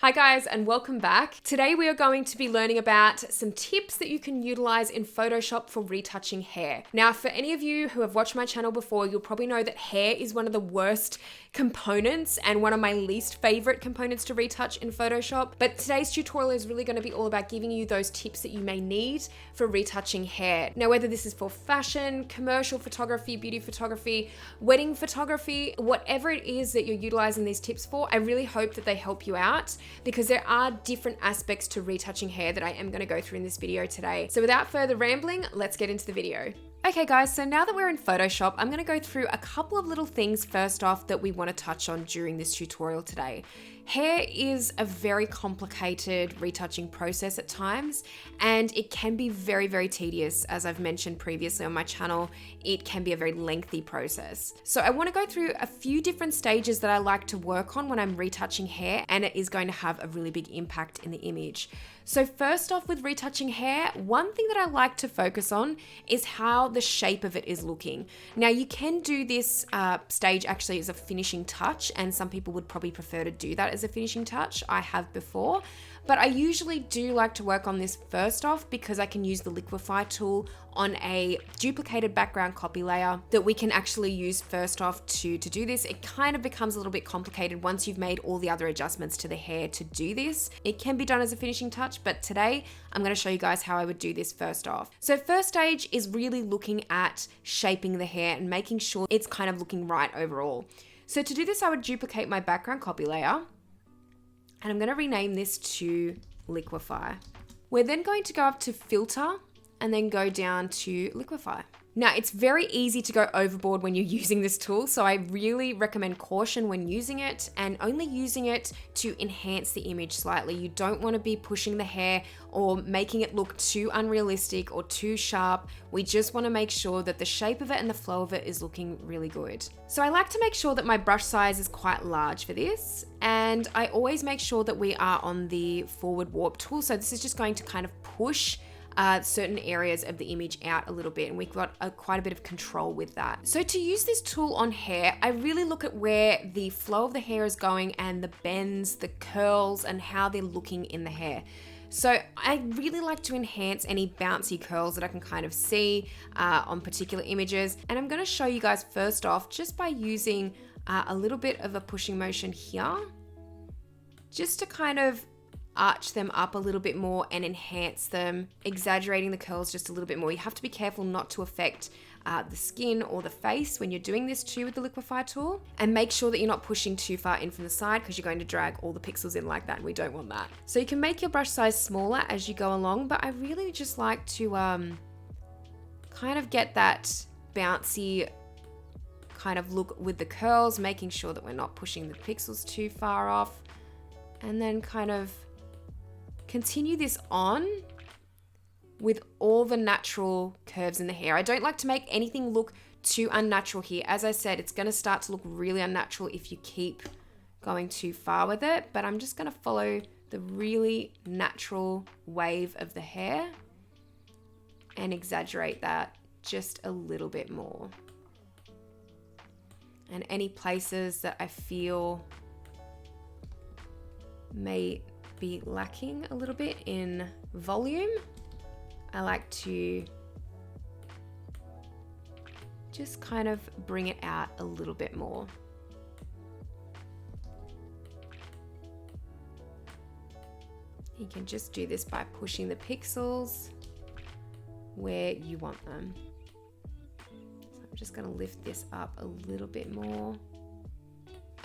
Hi guys, and welcome back. Today we are going to be learning about some tips that you can utilize in Photoshop for retouching hair. Now, for any of you who have watched my channel before, you'll probably know that hair is one of the worst components and one of my least favorite components to retouch in Photoshop. But today's tutorial is really going to be all about giving you those tips that you may need for retouching hair. Now, whether this is for fashion, commercial photography, beauty photography, wedding photography, whatever it is that you're utilizing these tips for, I really hope that they help you out, because there are different aspects to retouching hair that I am going to go through in this video today. So without further rambling, let's get into the video. Okay guys, so now that we're in Photoshop, I'm going to go through a couple of little things first off that we want to touch on during this tutorial today. Hair is a very complicated retouching process at times, and it can be very, very tedious. As I've mentioned previously on my channel, it can be a very lengthy process. So I want to go through a few different stages that I like to work on when I'm retouching hair, and it is going to have a really big impact in the image. So first off, with retouching hair, one thing that I like to focus on is how the shape of it is looking. Now, you can do this stage actually as a finishing touch, and some people would probably prefer to do that as a finishing touch. I have before, but I usually do like to work on this first off because I can use the liquefy tool on a duplicated background copy layer that we can actually use first off to do this. It kind of becomes a little bit complicated once you've made all the other adjustments to the hair to do this. It can be done as a finishing touch, but today I'm going to show you guys how I would do this first off. So first stage is really looking at shaping the hair and making sure it's kind of looking right overall. So to do this, I would duplicate my background copy layer, and I'm going to rename this to liquefy. We're then going to go up to filter and then go down to liquefy. Now, it's very easy to go overboard when you're using this tool, so I really recommend caution when using it and only using it to enhance the image slightly. You don't want to be pushing the hair or making it look too unrealistic or too sharp. We just want to make sure that the shape of it and the flow of it is looking really good. So I like to make sure that my brush size is quite large for this, and I always make sure that we are on the forward warp tool. So this is just going to kind of push certain areas of the image out a little bit, and we've got quite a bit of control with that. So to use this tool on hair, I really look at where the flow of the hair is going and the bends, the curls, and how they're looking in the hair. So I really like to enhance any bouncy curls that I can kind of see on particular images. And I'm going to show you guys first off just by using a little bit of a pushing motion here, just to kind of arch them up a little bit more and enhance them, exaggerating the curls just a little bit more. You have to be careful not to affect the skin or the face when you're doing this too with the liquefy tool, and make sure that you're not pushing too far in from the side because you're going to drag all the pixels in like that, and we don't want that. So you can make your brush size smaller as you go along, but I really just like to kind of get that bouncy kind of look with the curls, making sure that we're not pushing the pixels too far off, and then kind of continue this on with all the natural curves in the hair. I don't like to make anything look too unnatural here. As I said, it's going to start to look really unnatural if you keep going too far with it, but I'm just going to follow the really natural wave of the hair and exaggerate that just a little bit more. And any places that I feel may be lacking a little bit in volume, I like to just kind of bring it out a little bit more. You can just do this by pushing the pixels where you want them. So I'm just going to lift this up a little bit more.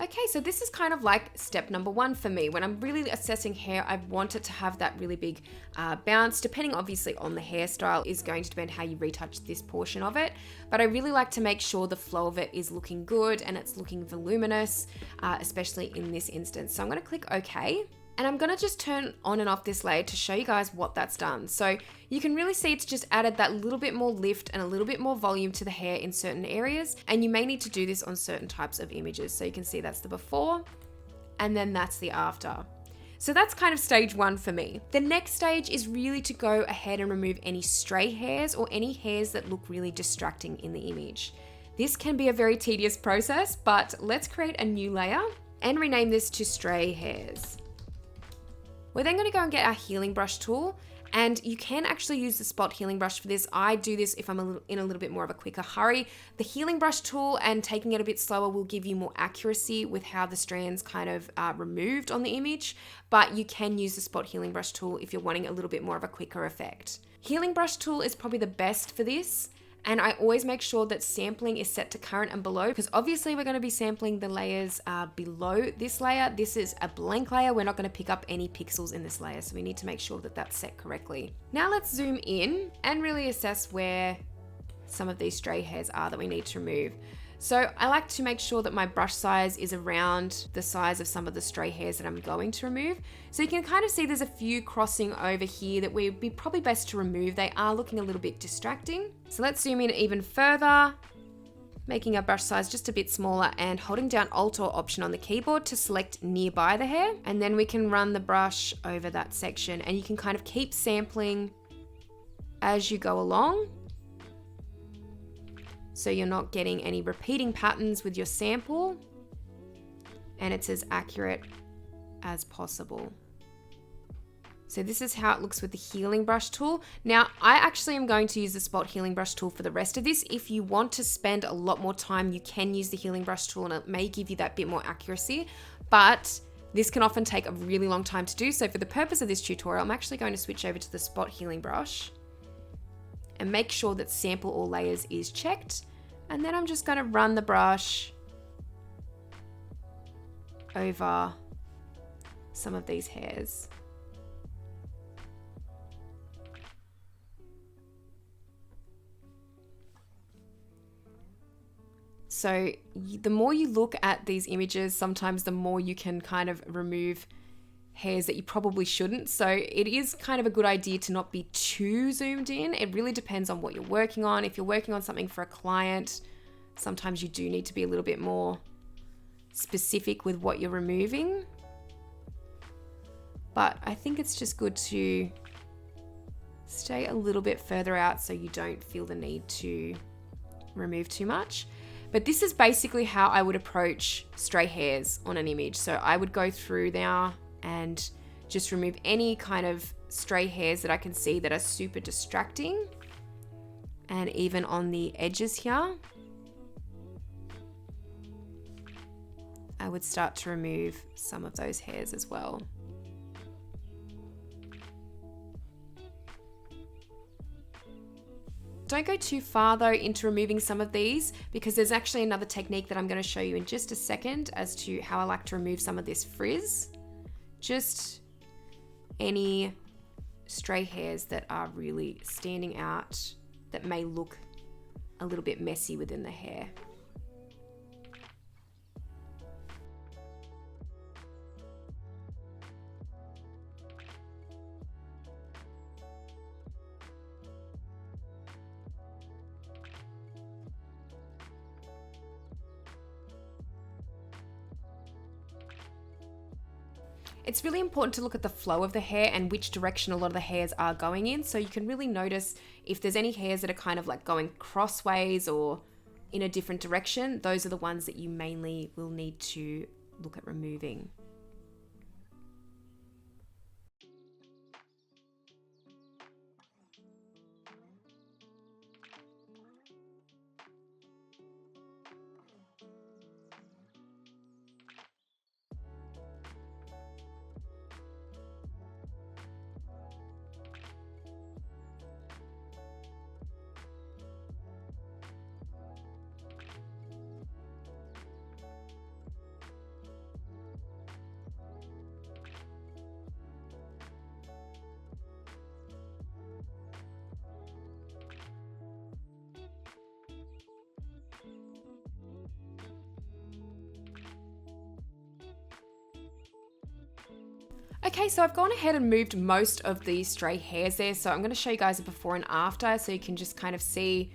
Okay, so this is kind of like step number one for me. When I'm really assessing hair, I want it to have that really big bounce, depending obviously on the hairstyle is going to depend how you retouch this portion of it. But I really like to make sure the flow of it is looking good and it's looking voluminous, especially in this instance. So I'm gonna click OK. And I'm gonna just turn on and off this layer to show you guys what that's done. So you can really see it's just added that little bit more lift and a little bit more volume to the hair in certain areas. And you may need to do this on certain types of images. So you can see that's the before and then that's the after. So that's kind of stage one for me. The next stage is really to go ahead and remove any stray hairs or any hairs that look really distracting in the image. This can be a very tedious process, but let's create a new layer and rename this to stray hairs. We're then going to go and get our healing brush tool, and you can actually use the spot healing brush for this. I do this if I'm in a little bit more of a quicker hurry. The healing brush tool and taking it a bit slower will give you more accuracy with how the strands kind of are removed on the image, but you can use the spot healing brush tool if you're wanting a little bit more of a quicker effect. Healing brush tool is probably the best for this. And I always make sure that sampling is set to current and below, because obviously we're going to be sampling the layers below this layer. This is a blank layer. We're not going to pick up any pixels in this layer, so we need to make sure that that's set correctly. Now let's zoom in and really assess where some of these stray hairs are that we need to remove. So I like to make sure that my brush size is around the size of some of the stray hairs that I'm going to remove. So you can kind of see there's a few crossing over here that would be probably best to remove. They are looking a little bit distracting. So let's zoom in even further, making our brush size just a bit smaller and holding down Alt or Option on the keyboard to select nearby the hair. And then we can run the brush over that section, and you can kind of keep sampling as you go along, so you're not getting any repeating patterns with your sample, and it's as accurate as possible. So this is how it looks with the healing brush tool. Now, I actually am going to use the spot healing brush tool for the rest of this. If you want to spend a lot more time, you can use the healing brush tool, and it may give you that bit more accuracy, but this can often take a really long time to do. So for the purpose of this tutorial, I'm actually going to switch over to the spot healing brush and make sure that sample all layers is checked. And then I'm just going to run the brush over some of these hairs. So the more you look at these images, sometimes the more you can kind of remove hairs that you probably shouldn't. So it is kind of a good idea to not be too zoomed in. It really depends on what you're working on. If you're working on something for a client, sometimes you do need to be a little bit more specific with what you're removing. But I think it's just good to stay a little bit further out so you don't feel the need to remove too much. But this is basically how I would approach stray hairs on an image. So I would go through now and just remove any kind of stray hairs that I can see that are super distracting. And even on the edges here, I would start to remove some of those hairs as well. Don't go too far though into removing some of these, because there's actually another technique that I'm going to show you in just a second as to how I like to remove some of this frizz. Just any stray hairs that are really standing out that may look a little bit messy within the hair. It's really important to look at the flow of the hair and which direction a lot of the hairs are going in. So you can really notice if there's any hairs that are kind of like going crossways or in a different direction. Those are the ones that you mainly will need to look at removing. Okay, so I've gone ahead and moved most of these stray hairs there. So I'm going to show you guys a before and after so you can just kind of see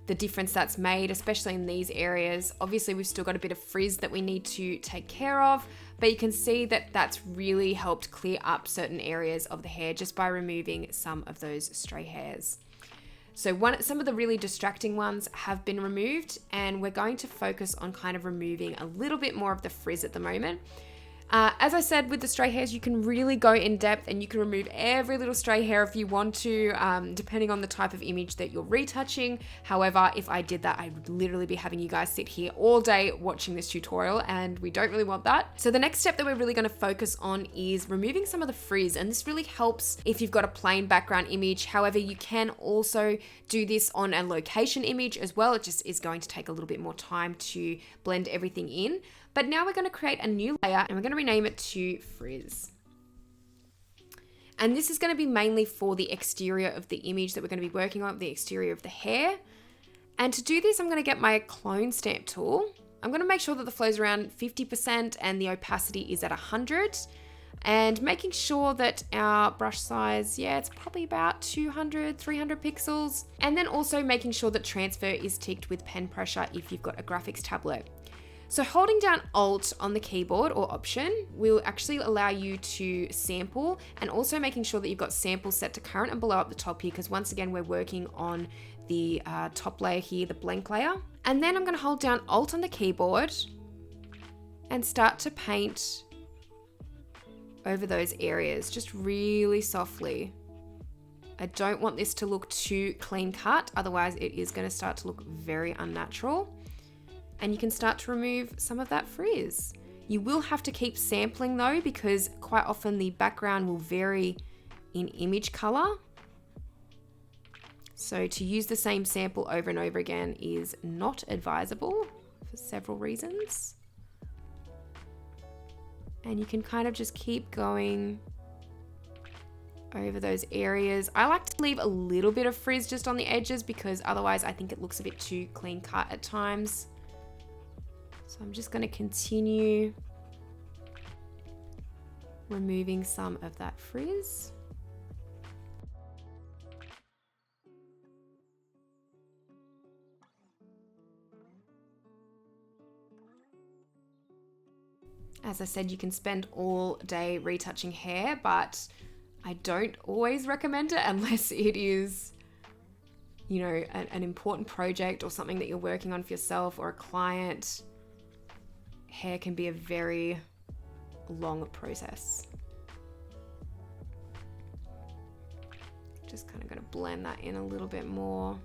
the difference that's made, especially in these areas. Obviously, we've still got a bit of frizz that we need to take care of, but you can see that that's really helped clear up certain areas of the hair just by removing some of those stray hairs. So some of the really distracting ones have been removed, and we're going to focus on kind of removing a little bit more of the frizz at the moment. As I said, with the stray hairs, you can really go in depth and you can remove every little stray hair if you want to, depending on the type of image that you're retouching. However, if I did that, I would literally be having you guys sit here all day watching this tutorial, and we don't really want that. So the next step that we're really going to focus on is removing some of the frizz, and this really helps if you've got a plain background image. However, you can also do this on a location image as well. It just is going to take a little bit more time to blend everything in. But now we're going to create a new layer and we're going to rename it to frizz. And this is going to be mainly for the exterior of the image that we're going to be working on, the exterior of the hair. And to do this, I'm going to get my clone stamp tool. I'm going to make sure that the flow is around 50% and the opacity is at 100. And making sure that our brush size, it's probably about 200, 300 pixels. And then also making sure that transfer is ticked with pen pressure if you've got a graphics tablet. So holding down Alt on the keyboard or Option will actually allow you to sample, and also making sure that you've got sample set to current and below up the top here, because once again, we're working on the top layer here, the blank layer. And then I'm going to hold down Alt on the keyboard and start to paint over those areas, just really softly. I don't want this to look too clean cut, otherwise it is going to start to look very unnatural. And you can start to remove some of that frizz. You will have to keep sampling though, because quite often the background will vary in image color. So to use the same sample over and over again is not advisable for several reasons. And you can kind of just keep going over those areas. I like to leave a little bit of frizz just on the edges, because otherwise I think it looks a bit too clean cut at times. So I'm just going to continue removing some of that frizz. As I said, you can spend all day retouching hair, but I don't always recommend it unless it is, you know, an important project or something that you're working on for yourself or a client. Hair can be a very long process. Just kind of going to blend that in a little bit more.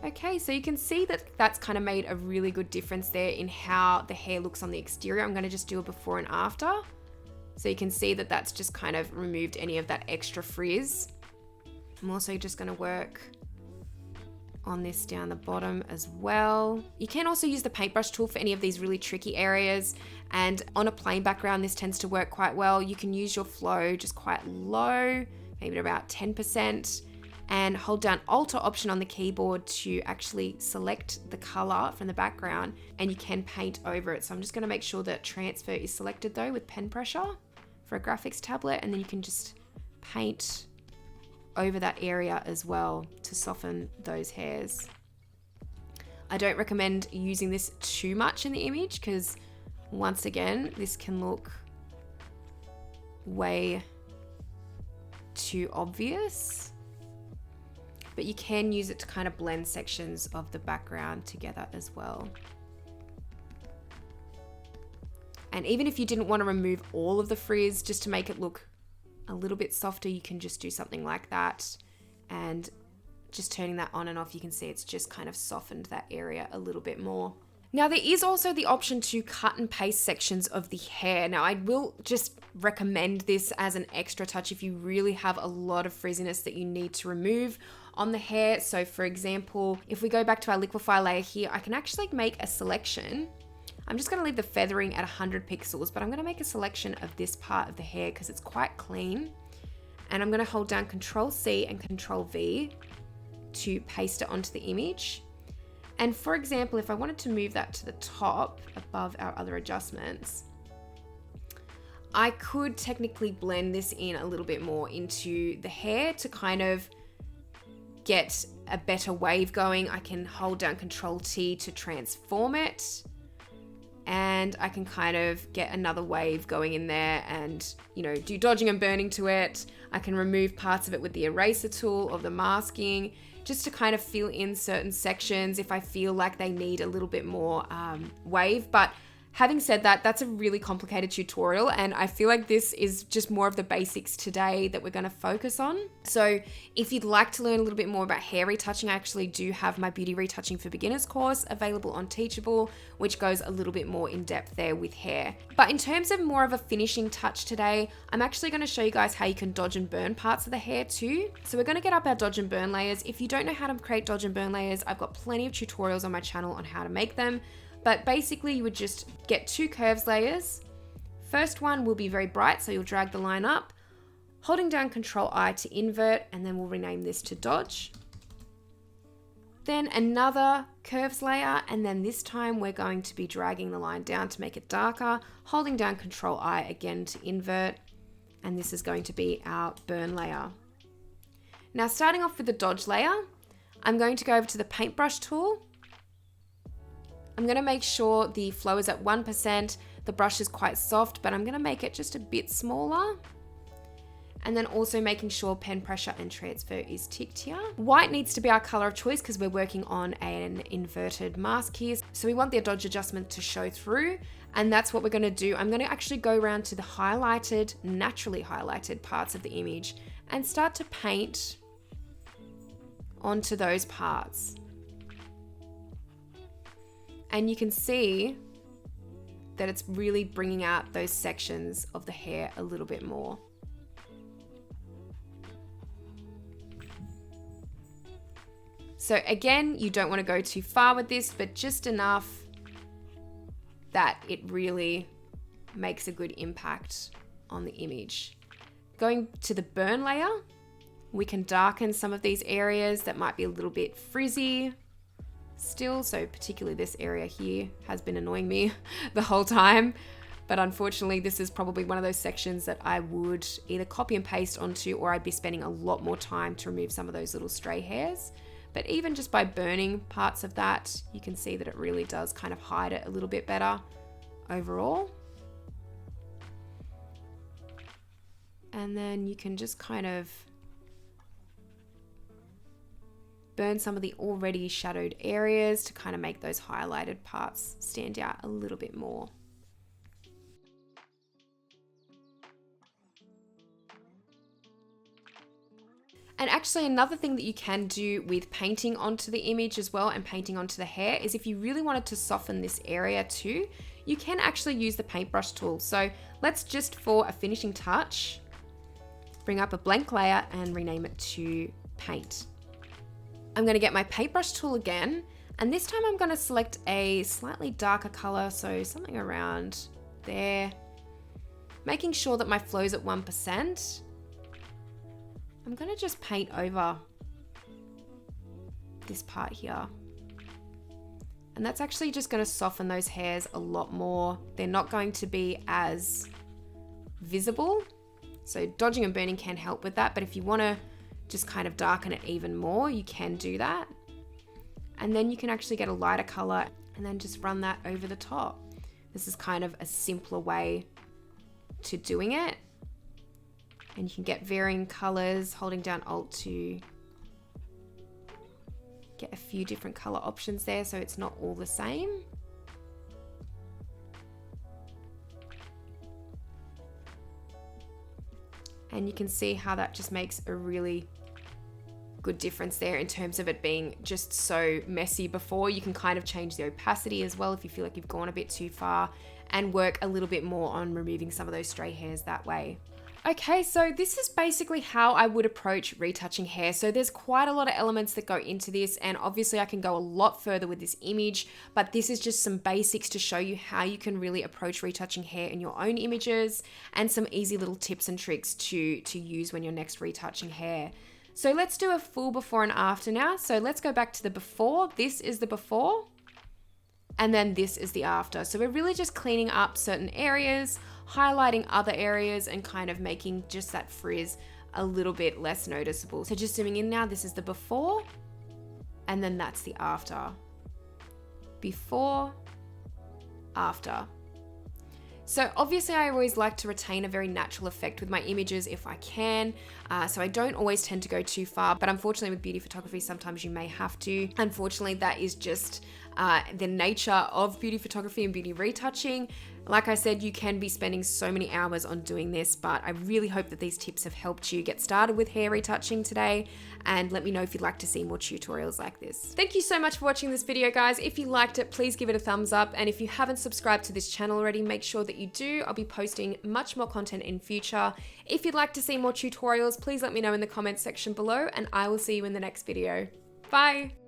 Okay, so you can see that that's kind of made a really good difference there in how the hair looks on the exterior. I'm going to just do a before and after. So you can see that that's just kind of removed any of that extra frizz. I'm also just going to work on this down the bottom as well. You can also use the paintbrush tool for any of these really tricky areas, and on a plain background this tends to work quite well. You can use your flow just quite low, maybe at about 10%, and hold down Alt or Option on the keyboard to actually select the color from the background, and you can paint over it. So I'm just going to make sure that transfer is selected though with pen pressure for a graphics tablet, and then you can just paint over that area as well to soften those hairs. I don't recommend using this too much in the image, because once again, this can look way too obvious. But you can use it to kind of blend sections of the background together as well. And even if you didn't want to remove all of the frizz, just to make it look a little bit softer, you can just do something like that, and just turning that on and off, you can see it's just kind of softened that area a little bit more. Now there is also the option to cut and paste sections of the hair. Now I will just recommend this as an extra touch if you really have a lot of frizziness that you need to remove on the hair. So for example, if we go back to our liquify layer here, I can actually make a selection. I'm just going to leave the feathering at 100 pixels, but I'm going to make a selection of this part of the hair because it's quite clean. And I'm going to hold down Control C and Control V to paste it onto the image. And for example, if I wanted to move that to the top above our other adjustments, I could technically blend this in a little bit more into the hair to kind of get a better wave going. I can hold down Control T to transform it, and I can kind of get another wave going in there and, you know, do dodging and burning to it. I can remove parts of it with the eraser tool or the masking, just to kind of fill in certain sections if I feel like they need a little bit more wave. But having said that, that's a really complicated tutorial, and I feel like this is just more of the basics today that we're going to focus on. So if you'd like to learn a little bit more about hair retouching, I actually do have my Beauty Retouching for Beginners course available on Teachable, which goes a little bit more in depth there with hair. But in terms of more of a finishing touch today, I'm actually going to show you guys how you can dodge and burn parts of the hair too. So we're going to get up our dodge and burn layers. If you don't know how to create dodge and burn layers, I've got plenty of tutorials on my channel on how to make them. But basically you would just get 2 curves layers. First one will be very bright, so you'll drag the line up, holding down Control-I to invert, and then we'll rename this to dodge. Then another curves layer, and then this time we're going to be dragging the line down to make it darker, holding down Control-I again to invert, and this is going to be our burn layer. Now starting off with the dodge layer, I'm going to go over to the paintbrush tool. I'm going to make sure the flow is at 1%. The brush is quite soft, but I'm going to make it just a bit smaller. And then also making sure pen pressure and transfer is ticked here. White needs to be our color of choice because we're working on an inverted mask here. So we want the dodge adjustment to show through, and that's what we're going to do. I'm going to actually go around to the highlighted, naturally highlighted parts of the image and start to paint onto those parts. And you can see that it's really bringing out those sections of the hair a little bit more. So again, you don't want to go too far with this, but just enough that it really makes a good impact on the image. Going to the burn layer, we can darken some of these areas that might be a little bit frizzy still, so particularly this area here has been annoying me the whole time, but unfortunately this is probably one of those sections that I would either copy and paste onto, or I'd be spending a lot more time to remove some of those little stray hairs. But even just by burning parts of that, you can see that it really does kind of hide it a little bit better overall. And then you can just kind of burn some of the already shadowed areas to kind of make those highlighted parts stand out a little bit more. And actually another thing that you can do with painting onto the image as well and painting onto the hair is if you really wanted to soften this area too, you can actually use the paintbrush tool. So let's just, for a finishing touch, bring up a blank layer and rename it to paint. I'm going to get my paintbrush tool again, and this time I'm going to select a slightly darker color, so something around there, making sure that my flow's at 1%. I'm going to just paint over this part here. And that's actually just going to soften those hairs a lot more. They're not going to be as visible. So dodging and burning can help with that, but if you want to just kind of darken it even more, you can do that. And then you can actually get a lighter color and then just run that over the top. This is kind of a simpler way to doing it. And you can get varying colors, holding down Alt to get a few different color options there so it's not all the same. And you can see how that just makes a really good difference there in terms of it being just so messy before. You can kind of change the opacity as well if you feel like you've gone a bit too far, and work a little bit more on removing some of those stray hairs that way. Okay, so this is basically how I would approach retouching hair. So there's quite a lot of elements that go into this, and obviously I can go a lot further with this image, but this is just some basics to show you how you can really approach retouching hair in your own images, and some easy little tips and tricks to use when you're next retouching hair. So let's do a full before and after now. So let's go back to the before. This is the before, and then this is the after. So we're really just cleaning up certain areas, highlighting other areas, and kind of making just that frizz a little bit less noticeable. So just zooming in now, this is the before, and then that's the after. Before, after. So obviously I always like to retain a very natural effect with my images if I can, so I don't always tend to go too far, but unfortunately with beauty photography sometimes you may have to. Unfortunately that is just the nature of beauty photography and beauty retouching. Like I said, you can be spending so many hours on doing this, but I really hope that these tips have helped you get started with hair retouching today, and let me know if you'd like to see more tutorials like this. Thank you so much for watching this video, guys. If you liked it, please give it a thumbs up, and if you haven't subscribed to this channel already, make sure that you do. I'll be posting much more content in future. If you'd like to see more tutorials, please let me know in the comments section below, and I will see you in the next video. Bye!